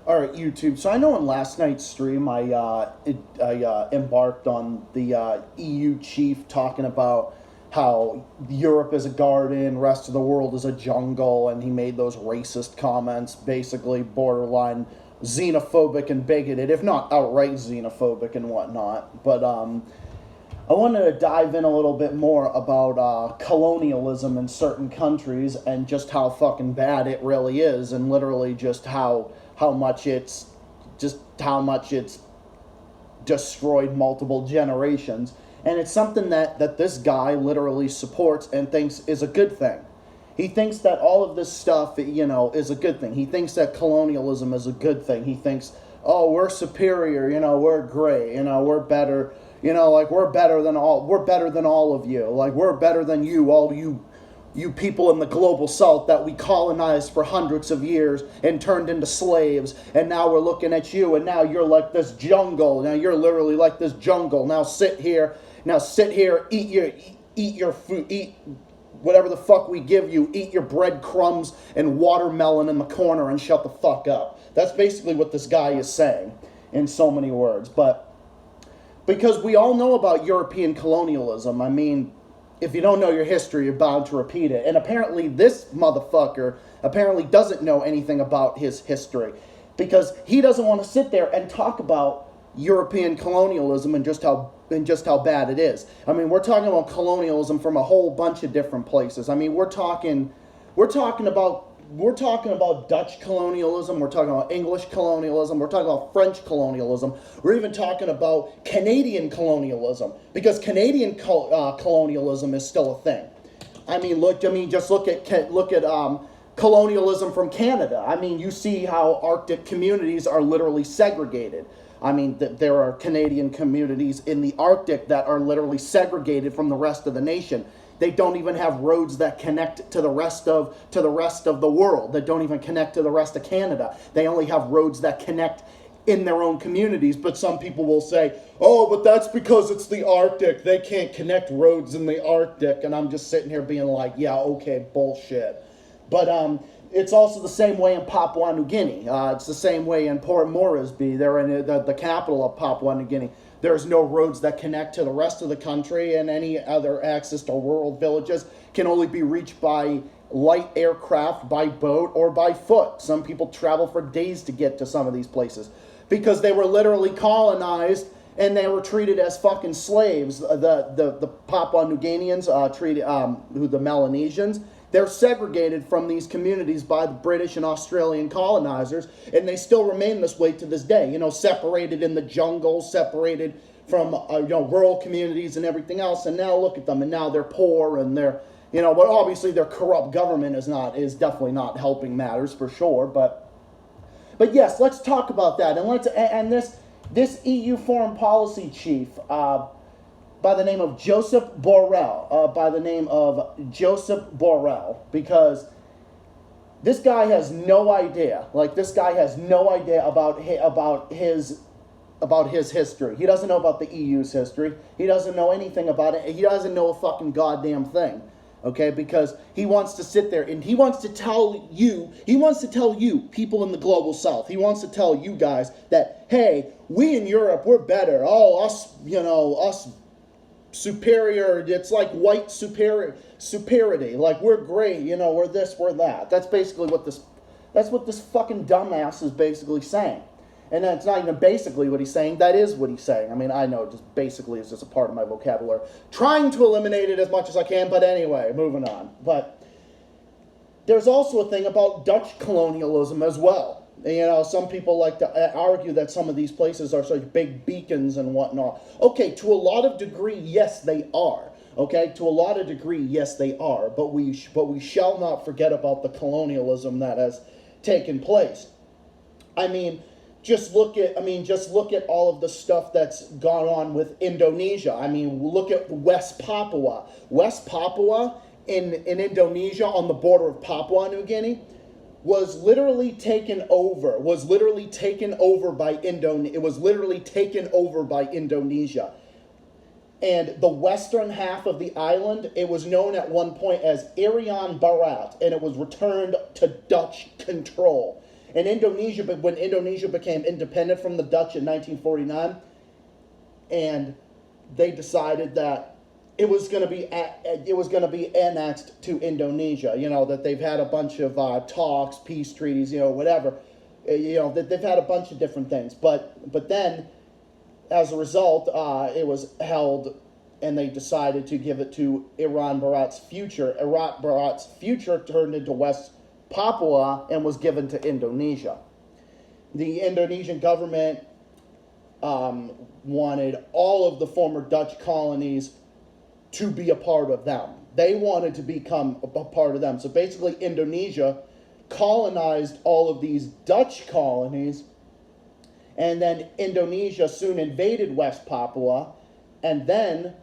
All right, YouTube. So I know in last night's stream I embarked on the EU chief talking about how Europe is a garden, rest of the world is a jungle, and he made those racist comments, basically borderline xenophobic and bigoted, if not outright xenophobic and whatnot. But I wanted to dive in a little bit more about colonialism in certain countries and just how fucking bad it really is, and literally just how much it's destroyed multiple generations. And it's something that this guy literally supports and thinks is a good thing. He thinks that all of this stuff, is a good thing. He thinks that colonialism is a good thing. He thinks, oh, we're superior, we're great, we're better, like we're better than all of you. Like we're better than you, all you people in the global south that we colonized for hundreds of years and turned into slaves, and now we're looking at you, and now you're like this jungle. Now you're literally like this jungle. Now sit here, eat your food, eat whatever the fuck we give you, eat your breadcrumbs and watermelon in the corner and shut the fuck up. That's basically what this guy is saying in so many words. But because we all know about European colonialism, I mean, if you don't know your history, you're bound to repeat it. And apparently this motherfucker apparently doesn't know anything about his history, because he doesn't want to sit there and talk about European colonialism and just how bad it is. I mean, we're talking about colonialism from a whole bunch of different places. I mean, we're talking about Dutch colonialism, we're talking about English colonialism, we're talking about French colonialism, we're even talking about Canadian colonialism, because Canadian colonialism is still a thing. Just look at colonialism from Canada. I mean, you see how Arctic communities are literally segregated. I mean, there are Canadian communities in the Arctic that are literally segregated from the rest of the nation. They don't even have roads that connect to the rest of the world. That don't even connect to the rest of Canada. They only have roads that connect in their own communities. But some people will say, "Oh, but that's because it's the Arctic. They can't connect roads in the Arctic." And I'm just sitting here being like, "Yeah, okay, bullshit." But it's also the same way in Papua New Guinea. It's the same way in Port Moresby. They're in the capital of Papua New Guinea. There's no roads that connect to the rest of the country, and any other access to rural villages can only be reached by light aircraft, by boat, or by foot. Some people travel for days to get to some of these places because they were literally colonized and they were treated as fucking slaves. The Papua New Guineans the Melanesians, they're segregated from these communities by the British and Australian colonizers, and they still remain this way to this day. Separated in the jungle, separated from rural communities and everything else. And now look at them, and now they're poor, and they're but obviously their corrupt government is definitely not helping matters for sure. But yes, let's talk about that, and this EU foreign policy chief. By the name of Joseph Borrell, because this guy has no idea. Like, this guy has no idea about his history. He doesn't know about the EU's history. He doesn't know anything about it. He doesn't know a fucking goddamn thing. Okay, because he wants to sit there and he wants to tell you, people in the global south, he wants to tell you guys that, hey, we in Europe, we're better. Oh, us superior, it's like white superiority, like we're great, we're this, we're that. That's what this fucking dumbass is basically saying. And that's not even basically what he's saying, that is what he's saying. I mean, I know just basically is just a part of my vocabulary. Trying to eliminate it as much as I can, but anyway, moving on. But there's also a thing about Dutch colonialism as well. Some people like to argue that some of these places are such big beacons and whatnot. Okay, to a lot of degree, yes, they are. Okay, to a lot of degree, yes, they are. But we shall not forget about the colonialism that has taken place. Just look at all of the stuff that's gone on with Indonesia. I mean, look at West Papua. West Papua in Indonesia, on the border of Papua New Guinea, was literally taken over by Indonesia. And the western half of the island, it was known at one point as Irian Barat, and it was returned to Dutch control. And Indonesia, but when Indonesia became independent from the Dutch in 1949, and they decided that it was going to be annexed to Indonesia. You know, that they've had a bunch of talks, peace treaties, you know, whatever. You know, that they've had a bunch of different things. But then, as a result, it was held, and they decided to give it to Iran Barat's future. Iran Barat's future turned into West Papua and was given to Indonesia. The Indonesian government wanted all of the former Dutch colonies to be a part of them. They wanted to become a part of them. So basically, Indonesia colonized all of these Dutch colonies, and then Indonesia soon invaded West Papua, and then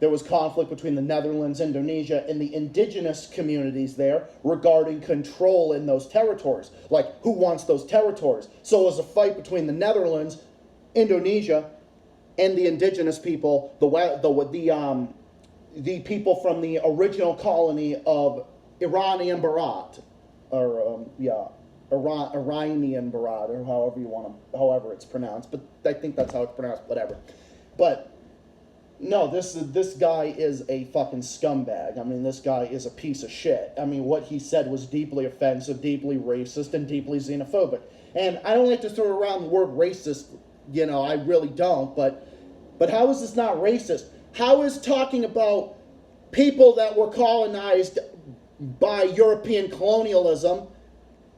there was conflict between the Netherlands, Indonesia, and the indigenous communities there regarding control in those territories. Like, who wants those territories? So it was a fight between the Netherlands, Indonesia, and the indigenous people, the people from the original colony of Iranian Barat, or Iranian Barat, or however it's pronounced. But I think that's how it's pronounced. Whatever. But no, this guy is a fucking scumbag. I mean, this guy is a piece of shit. I mean, what he said was deeply offensive, deeply racist, and deeply xenophobic. And I don't like to throw around the word racist. You know, I really don't. But how is this not racist? How is talking about people that were colonized by European colonialism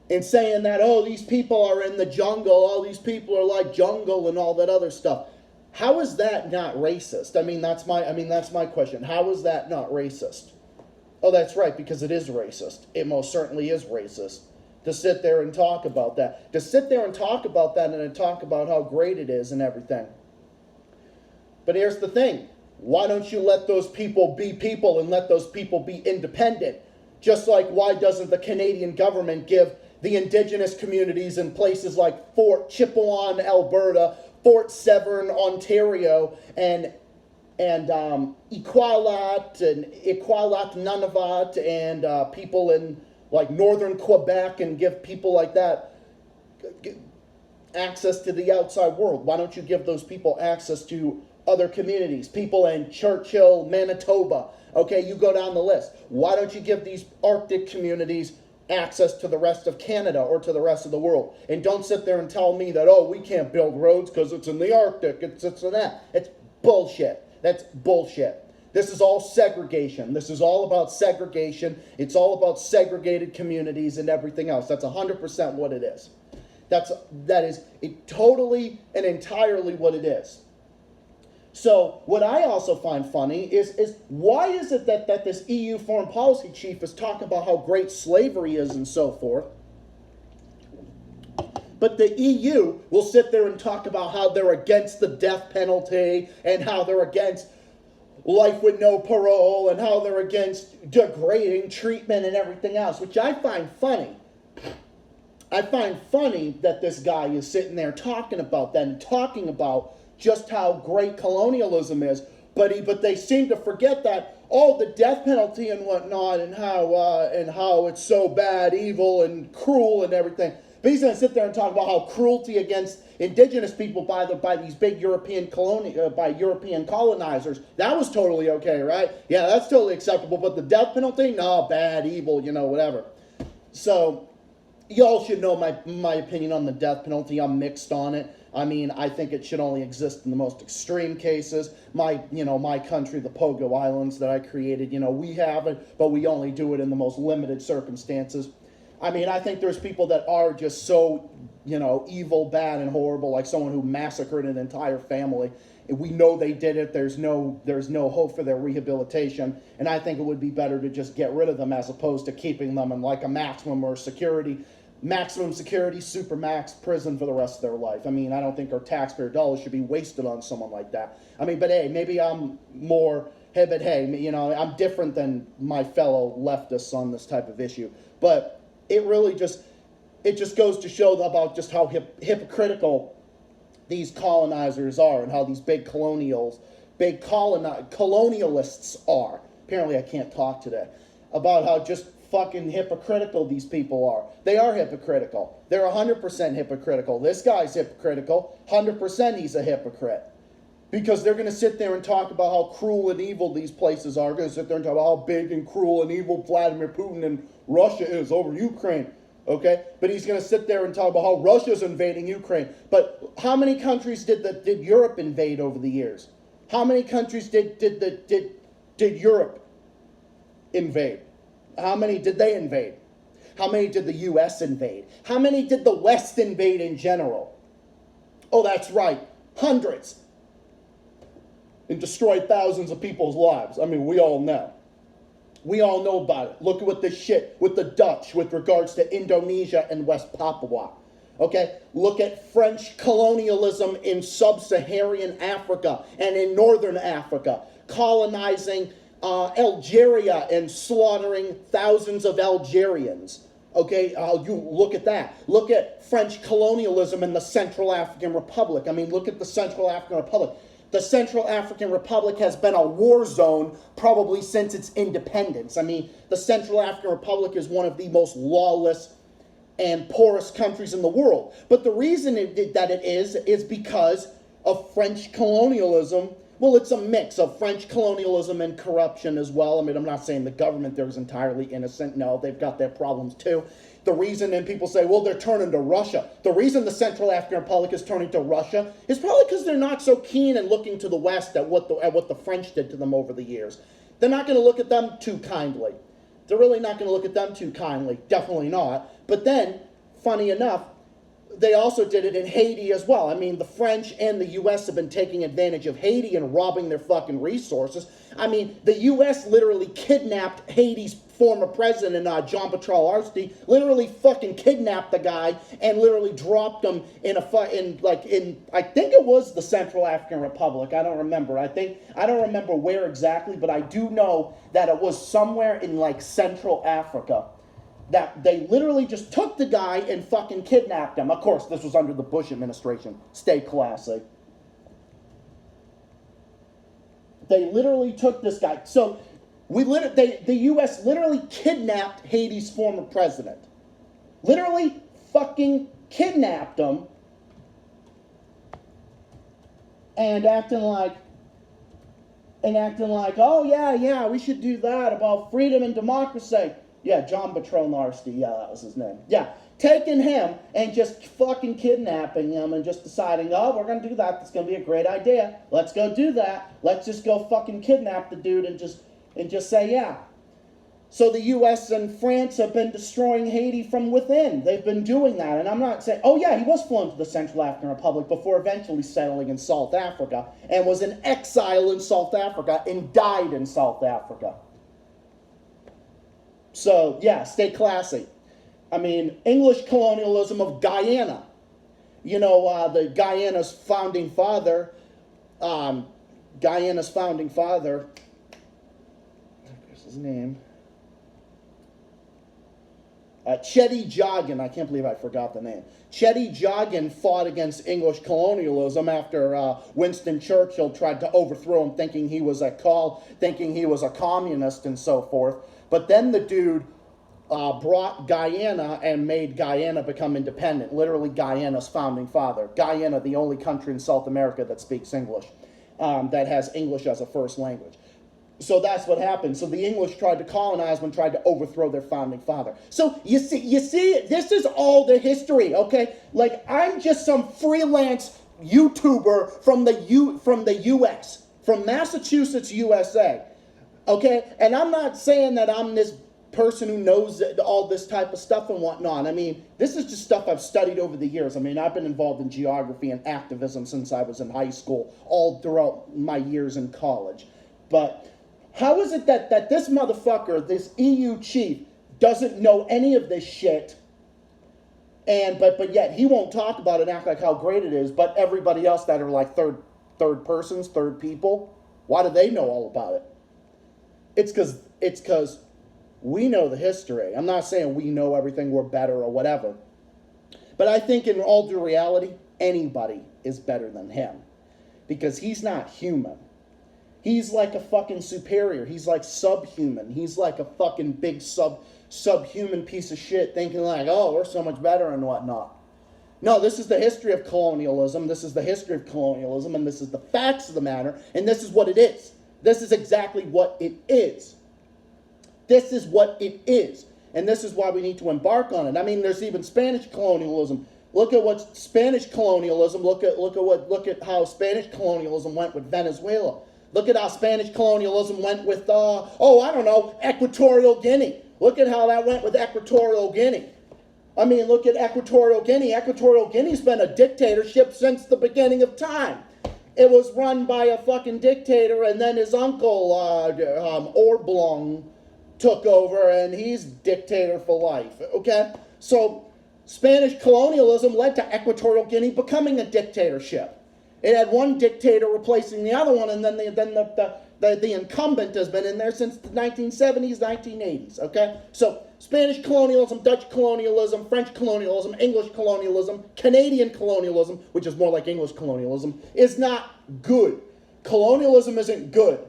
and saying that, oh, these people are in the jungle, all these people are like jungle and all that other stuff? How is that not racist? I mean, that's my question. How is that not racist? Oh, that's right, because it is racist. It most certainly is racist to sit there and talk about that. To sit there and talk about that and to talk about how great it is and everything. But here's the thing. Why don't you let those people be people and let those people be independent? Just like, why doesn't the Canadian government give the indigenous communities in places like Fort Chipewyan, Alberta, Fort Severn, Ontario, and Iqaluit and Nunavut, and people in like northern Quebec, and give people like that access to the outside world? Why don't you give those people access to other communities? People in Churchill, Manitoba. Okay, you go down the list. Why don't you give these Arctic communities access to the rest of Canada or to the rest of the world? And don't sit there and tell me that, oh, we can't build roads because it's in the Arctic. It's that. It's bullshit. That's bullshit. This is all segregation. This is all about segregation. It's all about segregated communities and everything else. That's 100% what it is. That is totally and entirely what it is. So what I also find funny is why is it that this EU foreign policy chief is talking about how great slavery is and so forth, but the EU will sit there and talk about how they're against the death penalty and how they're against life with no parole and how they're against degrading treatment and everything else, which I find funny. I find funny that this guy is sitting there talking about that and talking about just how great colonialism is, but they seem to forget that, oh, the death penalty and whatnot, and how it's so bad, evil, and cruel and everything. But he's going to sit there and talk about how cruelty against indigenous people by these big European colonizers, that was totally okay, right? Yeah, that's totally acceptable. But the death penalty, no, bad, evil, whatever. So y'all should know my opinion on the death penalty. I'm mixed on it. I mean, I think it should only exist in the most extreme cases. My country, the Pogo Islands that I created, we have it, but we only do it in the most limited circumstances. I mean, I think there's people that are just so, evil, bad, and horrible, like someone who massacred an entire family. We know they did it. There's no hope for their rehabilitation, and I think it would be better to just get rid of them as opposed to keeping them in like a maximum security, supermax prison for the rest of their life. I mean, I don't think our taxpayer dollars should be wasted on someone like that. I mean, but hey, maybe I'm more, I'm different than my fellow leftists on this type of issue. But it really just goes to show about just how hypocritical these colonizers are and how these big colonialists are. Apparently I can't talk today. About how just fucking hypocritical these people are. They are hypocritical. They're 100% hypocritical. This guy's hypocritical. 100% he's a hypocrite. Because they're going to sit there and talk about how cruel and evil these places are. They're going to sit there and talk about how big and cruel and evil Vladimir Putin and Russia is over Ukraine. Okay? But he's going to sit there and talk about how Russia's invading Ukraine. But how many countries did Europe invade over the years? How many countries did Europe invade? How many did they invade? How many did the U.S. invade? How many did the West invade in general? Oh, that's right. Hundreds. And destroyed thousands of people's lives. I mean, we all know. We all know about it. Look at what this shit with the Dutch with regards to Indonesia and West Papua. Okay? Look at French colonialism in sub-Saharan Africa and in northern Africa. Colonizing Algeria and slaughtering thousands of Algerians. Okay, you look at that. Look at French colonialism in the Central African Republic. I mean, look at the Central African Republic. The Central African Republic has been a war zone probably since its independence. I mean, the Central African Republic is one of the most lawless and poorest countries in the world. But the reason that it is because of French colonialism. Well, it's a mix of French colonialism and corruption as well. I mean, I'm not saying the government there is entirely innocent. No, they've got their problems too. The reason, and people say, well, they're turning to Russia. The reason the Central African Republic is turning to Russia is probably because they're not so keen and looking to the West at what the French did to them over the years. They're not going to look at them too kindly. They're really not going to look at them too kindly. Definitely not. But then, funny enough, they also did it in Haiti as well. I mean, the French and the U.S. have been taking advantage of Haiti and robbing their fucking resources. I mean, the U.S. literally kidnapped Haiti's former president, Jean-Bertrand Aristide, literally fucking kidnapped the guy and literally dropped him in I think it was the Central African Republic. I don't remember. I don't remember where exactly, but I do know that it was somewhere in like Central Africa. That they literally just took the guy and fucking kidnapped him. Of course, this was under the Bush administration. Stay classy. They literally took this guy. So, the U.S. literally kidnapped Haiti's former president. Literally fucking kidnapped him. And acting like, oh yeah, we should do that about freedom and democracy. Yeah, Jean-Bertrand Aristide, yeah, that was his name. Yeah, taking him and just fucking kidnapping him and just deciding, oh, we're going to do that. That's going to be a great idea. Let's go do that. Let's just go fucking kidnap the dude and just say, yeah. So the U.S. and France have been destroying Haiti from within. They've been doing that. And I'm not saying, oh yeah, he was flown to the Central African Republic before eventually settling in South Africa and was in exile in South Africa and died in South Africa. So, yeah, stay classy. I mean, English colonialism of Guyana. You know, the Guyana's founding father, what's his name? Cheddi Jagan, I can't believe I forgot the name. Cheddi Jagan fought against English colonialism after Winston Churchill tried to overthrow him, thinking he was a communist and so forth. But then the dude brought Guyana and made Guyana become independent. Literally Guyana's founding father. Guyana, the only country in South America that speaks English, that has English as a first language. So that's what happened. So the English tried to colonize and tried to overthrow their founding father. So you see, this is all the history, okay? Like, I'm just some freelance YouTuber from the U.S., from Massachusetts, USA. Okay, and I'm not saying that I'm this person who knows all this type of stuff and whatnot. I mean, this is just stuff I've studied over the years. I mean, I've been involved in geography and activism since I was in high school, all throughout my years in college. But how is it that this motherfucker, this EU chief, doesn't know any of this shit, but yet he won't talk about it and act like how great it is, but everybody else that are like third persons, third people, why do they know all about it? It's because we know the history. I'm not saying we know everything, we're better or whatever. But I think in all due reality, anybody is better than him. Because he's not human. He's like a fucking superior. He's like subhuman. He's like a fucking big subhuman piece of shit thinking like, oh, we're so much better and whatnot. No, this is the history of colonialism. This is the history of colonialism, and this is the facts of the matter, and this is what it is. This is exactly what it is. This is what it is. And this is why we need to embark on it. I mean, there's even Spanish colonialism. Look at what Spanish colonialism, look at how Spanish colonialism went with Venezuela. Look at how Spanish colonialism went with Equatorial Guinea. Look at how that went with Equatorial Guinea. I mean, look at Equatorial Guinea. Equatorial Guinea's been a dictatorship since the beginning of time. It was run by a fucking dictator, and then his uncle, Orblong, took over, and he's dictator for life, okay? So, Spanish colonialism led to Equatorial Guinea becoming a dictatorship. It had one dictator replacing the other one, and then the incumbent has been in there since the 1970s, 1980s, okay? So, Spanish colonialism, Dutch colonialism, French colonialism, English colonialism, Canadian colonialism, which is more like English colonialism, is not good. Colonialism isn't good.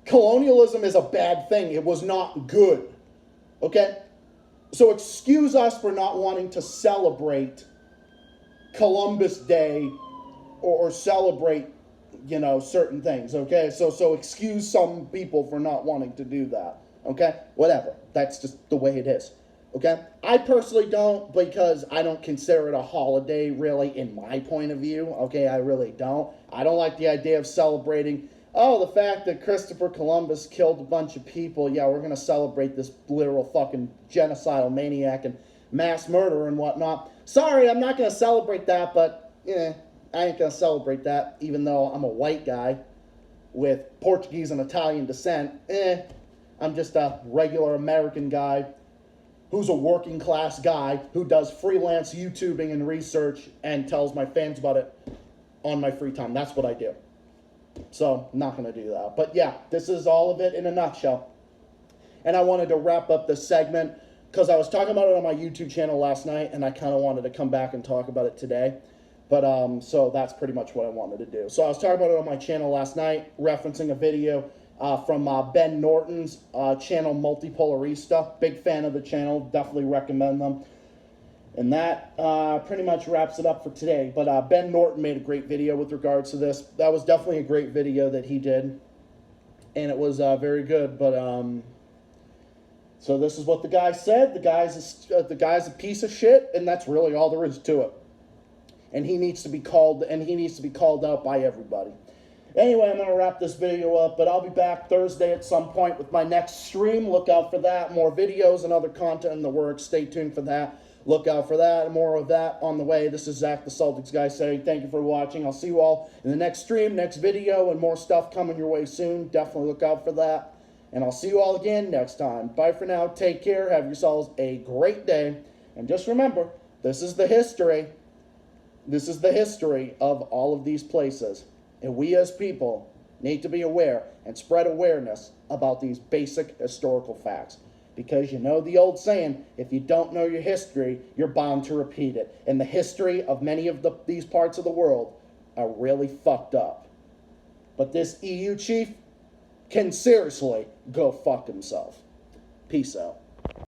Colonialism is a bad thing. It was not good, okay? So excuse us for not wanting to celebrate Columbus Day or celebrate, certain things, okay? So excuse some people for not wanting to do that, okay? Whatever. That's just the way it is, okay? I personally don't, because I don't consider it a holiday, really, in my point of view, okay? I really don't. I don't like the idea of celebrating, the fact that Christopher Columbus killed a bunch of people. Yeah, we're going to celebrate this literal fucking genocidal maniac and mass murderer and whatnot. Sorry, I'm not going to celebrate that, but, I ain't going to celebrate that, even though I'm a white guy with Portuguese and Italian descent. I'm just a regular American guy who's a working class guy who does freelance YouTubing and research and tells my fans about it on my free time. That's what I do. So, I'm not going to do that. But yeah, this is all of it in a nutshell. And I wanted to wrap up this segment because I was talking about it on my YouTube channel last night, and I kind of wanted to come back and talk about it today. But, so that's pretty much what I wanted to do. So I was talking about it on my channel last night, referencing a video from Ben Norton's channel, Multipolarista. Big fan of the channel. Definitely recommend them. And that pretty much wraps it up for today. But Ben Norton made a great video with regards to this. That was definitely a great video that he did. And it was very good. But, so this is what the guy said. The guy's a piece of shit, and that's really all there is to it. And he needs to be called out by everybody. Anyway, I'm going to wrap this video up, but I'll be back Thursday at some point with my next stream. Look out for that. More videos and other content in the works. Stay tuned for that. Look out for that. More of that on the way. This is Zach, the Celtics guy, saying thank you for watching. I'll see you all in the next stream, next video, and more stuff coming your way soon. Definitely look out for that. And I'll see you all again next time. Bye for now. Take care. Have yourselves a great day. And just remember, this is the history. This is the history of all of these places. And we as people need to be aware and spread awareness about these basic historical facts. Because you know the old saying, if you don't know your history, you're bound to repeat it. And the history of many of these parts of the world are really fucked up. But this EU chief can seriously go fuck himself. Peace out.